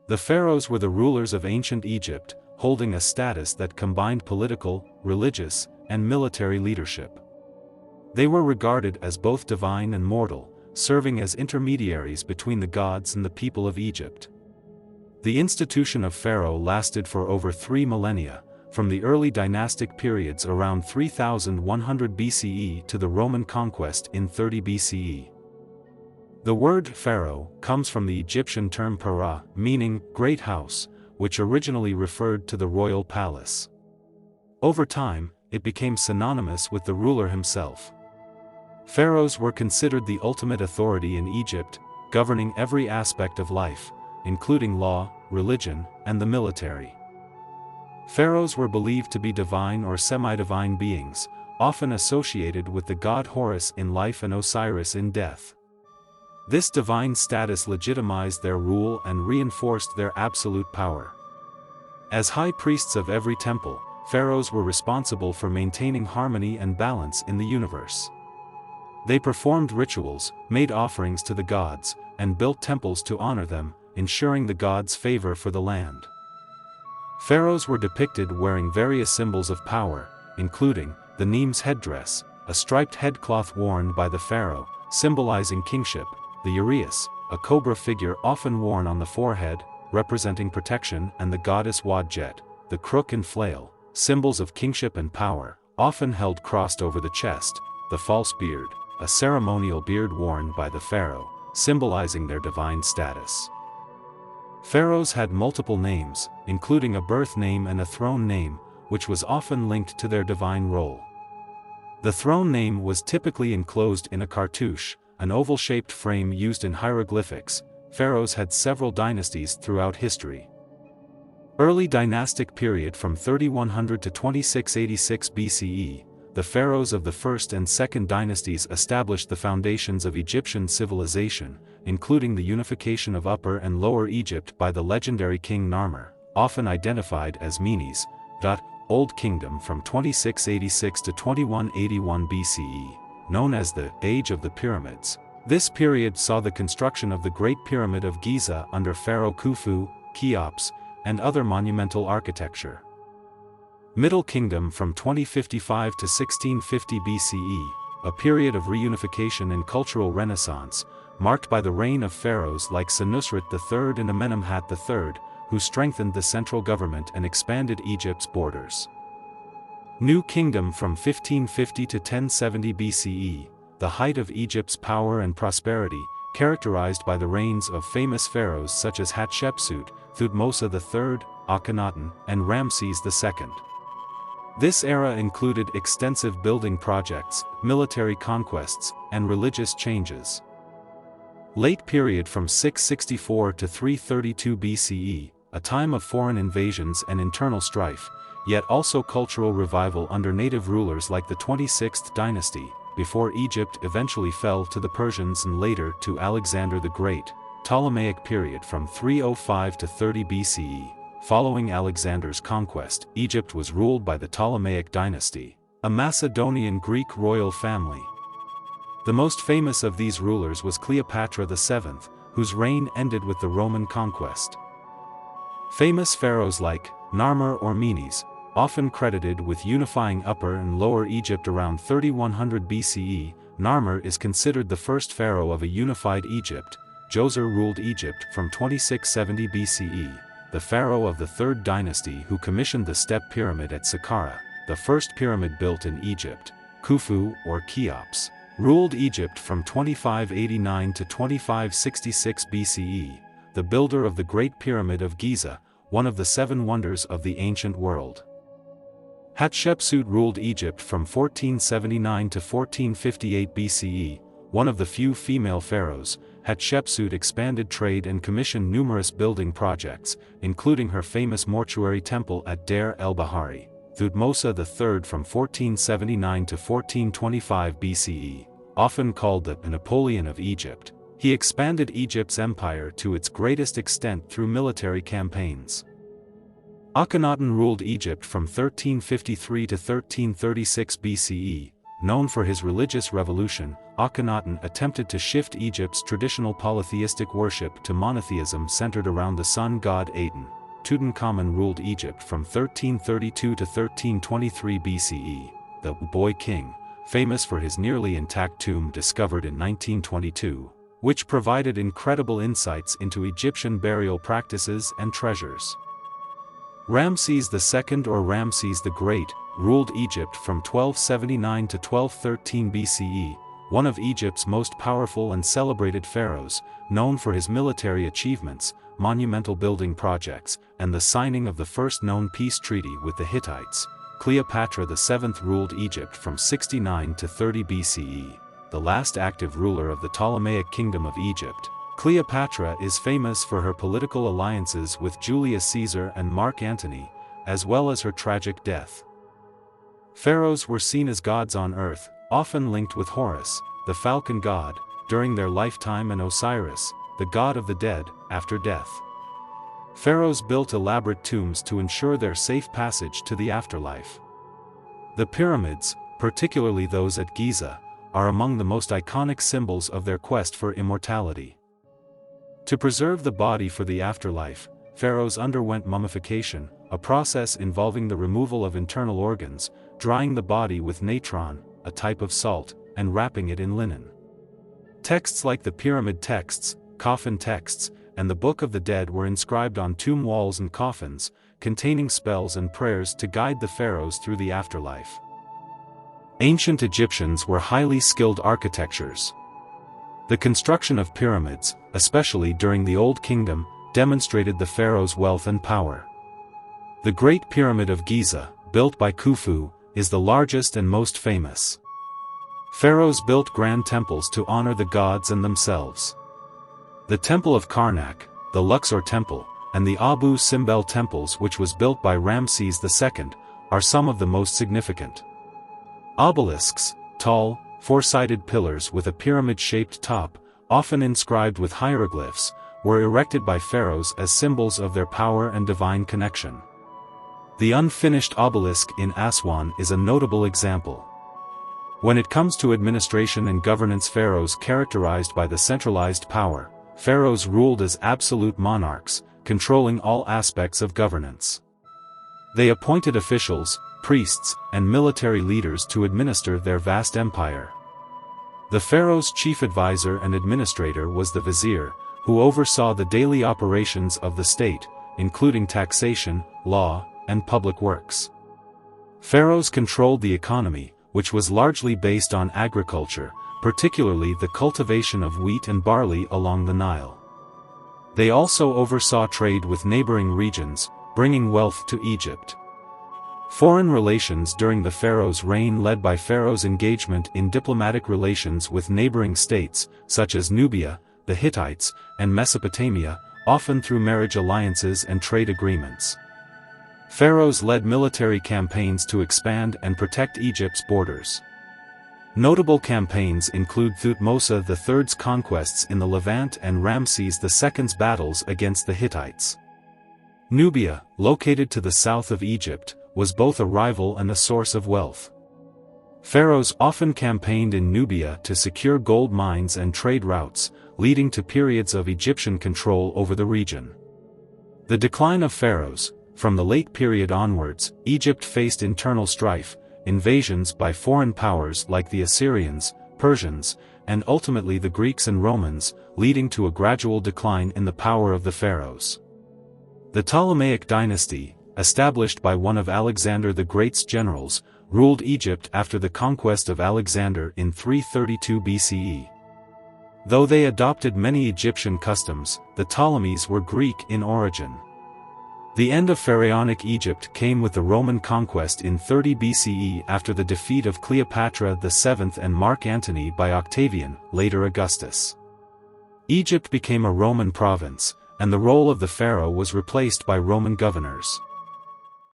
The pharaohs were the rulers of ancient Egypt, holding a status that combined political, religious, and military leadership. They were regarded as both divine and mortal, serving as intermediaries between the gods and the people of Egypt. The institution of pharaoh lasted for over 3 millennia, from the early dynastic periods around 3100 BCE to the Roman conquest in 30 BCE. The word pharaoh comes from the Egyptian term para, meaning great house, which originally referred to the royal palace. Over time, it became synonymous with the ruler himself. Pharaohs were considered the ultimate authority in Egypt, governing every aspect of life, including law, religion, and the military. Pharaohs were believed to be divine or semi-divine beings, often associated with the god Horus in life and Osiris in death. This divine status legitimized their rule and reinforced their absolute power. As high priests of every temple, pharaohs were responsible for maintaining harmony and balance in the universe. They performed rituals, made offerings to the gods, and built temples to honor them, ensuring the gods' favor for the land. Pharaohs were depicted wearing various symbols of power, including the Nemes headdress, a striped headcloth worn by the pharaoh, symbolizing kingship, the uraeus, a cobra figure often worn on the forehead, representing protection, and the goddess Wadjet, the crook and flail, symbols of kingship and power, often held crossed over the chest, the false beard, a ceremonial beard worn by the pharaoh, symbolizing their divine status. Pharaohs had multiple names, including a birth name and a throne name, which was often linked to their divine role. The throne name was typically enclosed in a cartouche, an oval-shaped frame used in hieroglyphics. Pharaohs had several dynasties throughout history. Early dynastic period from 3100 to 2686 BCE, the pharaohs of the first and second dynasties established the foundations of Egyptian civilization, including the unification of Upper and Lower Egypt by the legendary king Narmer, often identified as Menes. Old Kingdom from 2686 to 2181 BCE, known as the Age of the Pyramids. This period saw the construction of the Great Pyramid of Giza under Pharaoh Khufu, Cheops, and other monumental architecture. Middle Kingdom from 2055 to 1650 BCE, a period of reunification and cultural renaissance, marked by the reign of pharaohs like Senusret III and Amenemhat III, who strengthened the central government and expanded Egypt's borders. New Kingdom from 1550 to 1070 BCE, the height of Egypt's power and prosperity, characterized by the reigns of famous pharaohs such as Hatshepsut, Thutmose III, Akhenaten, and Ramses II. This era included extensive building projects, military conquests, and religious changes. Late period from 664 to 332 BCE, a time of foreign invasions and internal strife, yet also cultural revival under native rulers like the 26th dynasty, before Egypt eventually fell to the Persians and later to Alexander the Great. Ptolemaic period from 305 to 30 BCE. Following Alexander's conquest, Egypt was ruled by the Ptolemaic dynasty, a Macedonian Greek royal family. The most famous of these rulers was Cleopatra VII, whose reign ended with the Roman conquest. Famous pharaohs like Narmer or Menes, often credited with unifying Upper and Lower Egypt around 3100 BCE, Narmer is considered the first pharaoh of a unified Egypt. Djoser ruled Egypt from 2670 BCE, the pharaoh of the Third Dynasty who commissioned the Step Pyramid at Saqqara, the first pyramid built in Egypt. Khufu, or Cheops, ruled Egypt from 2589 to 2566 BCE, the builder of the Great Pyramid of Giza, one of the 7 wonders of the ancient world. Hatshepsut ruled Egypt from 1479 to 1458 BCE, one of the few female pharaohs. Hatshepsut expanded trade and commissioned numerous building projects, including her famous mortuary temple at Deir el-Bahari. Thutmose III from 1479 to 1425 BCE, often called the Napoleon of Egypt, he expanded Egypt's empire to its greatest extent through military campaigns. Akhenaten ruled Egypt from 1353 to 1336 BCE, known for his religious revolution, Akhenaten attempted to shift Egypt's traditional polytheistic worship to monotheism centered around the sun god Aten. Tutankhamun ruled Egypt from 1332 to 1323 BCE, the Boy King, famous for his nearly intact tomb discovered in 1922, which provided incredible insights into Egyptian burial practices and treasures. Ramses II or Ramses the Great, ruled Egypt from 1279 to 1213 BCE, one of Egypt's most powerful and celebrated pharaohs, known for his military achievements, monumental building projects, and the signing of the first known peace treaty with the Hittites. Cleopatra VII ruled Egypt from 69 to 30 BCE, the last active ruler of the Ptolemaic Kingdom of Egypt. Cleopatra is famous for her political alliances with Julius Caesar and Mark Antony, as well as her tragic death. Pharaohs were seen as gods on earth, often linked with Horus, the falcon god, during their lifetime, and Osiris, the god of the dead, after death. Pharaohs built elaborate tombs to ensure their safe passage to the afterlife. The pyramids, particularly those at Giza, are among the most iconic symbols of their quest for immortality. To preserve the body for the afterlife, pharaohs underwent mummification, a process involving the removal of internal organs, drying the body with natron, a type of salt, and wrapping it in linen. Texts like the pyramid texts, coffin texts, and the Book of the Dead were inscribed on tomb walls and coffins, containing spells and prayers to guide the pharaohs through the afterlife. Ancient Egyptians were highly skilled architects. The construction of pyramids, especially during the Old Kingdom, demonstrated the pharaoh's wealth and power. The Great Pyramid of Giza, built by Khufu, is the largest and most famous. Pharaohs built grand temples to honor the gods and themselves. The Temple of Karnak, the Luxor Temple, and the Abu Simbel temples, which was built by Ramses II, are some of the most significant. Obelisks, tall, four-sided pillars with a pyramid-shaped top, often inscribed with hieroglyphs, were erected by pharaohs as symbols of their power and divine connection. The unfinished obelisk in Aswan is a notable example. When it comes to administration and governance, pharaohs characterized by the centralized power, pharaohs ruled as absolute monarchs, controlling all aspects of governance. They appointed officials, priests, and military leaders to administer their vast empire. The pharaoh's chief advisor and administrator was the vizier, who oversaw the daily operations of the state, including taxation, law, and public works. Pharaohs controlled the economy, which was largely based on agriculture, particularly the cultivation of wheat and barley along the Nile. They also oversaw trade with neighboring regions, bringing wealth to Egypt. Foreign relations during the pharaoh's reign led by pharaohs' engagement in diplomatic relations with neighboring states, such as Nubia, the Hittites, and Mesopotamia, often through marriage alliances and trade agreements. Pharaohs led military campaigns to expand and protect Egypt's borders. Notable campaigns include Thutmose III's conquests in the Levant and Ramses II's battles against the Hittites. Nubia, located to the south of Egypt, was both a rival and a source of wealth. Pharaohs often campaigned in Nubia to secure gold mines and trade routes, leading to periods of Egyptian control over the region. The decline of pharaohs. From the late period onwards, Egypt faced internal strife, invasions by foreign powers like the Assyrians, Persians, and ultimately the Greeks and Romans, leading to a gradual decline in the power of the pharaohs. The Ptolemaic dynasty, established by one of Alexander the Great's generals, ruled Egypt after the conquest of Alexander in 332 BCE. Though they adopted many Egyptian customs, the Ptolemies were Greek in origin. The end of pharaonic Egypt came with the Roman conquest in 30 BCE after the defeat of Cleopatra VII and Mark Antony by Octavian, later Augustus. Egypt became a Roman province, and the role of the pharaoh was replaced by Roman governors.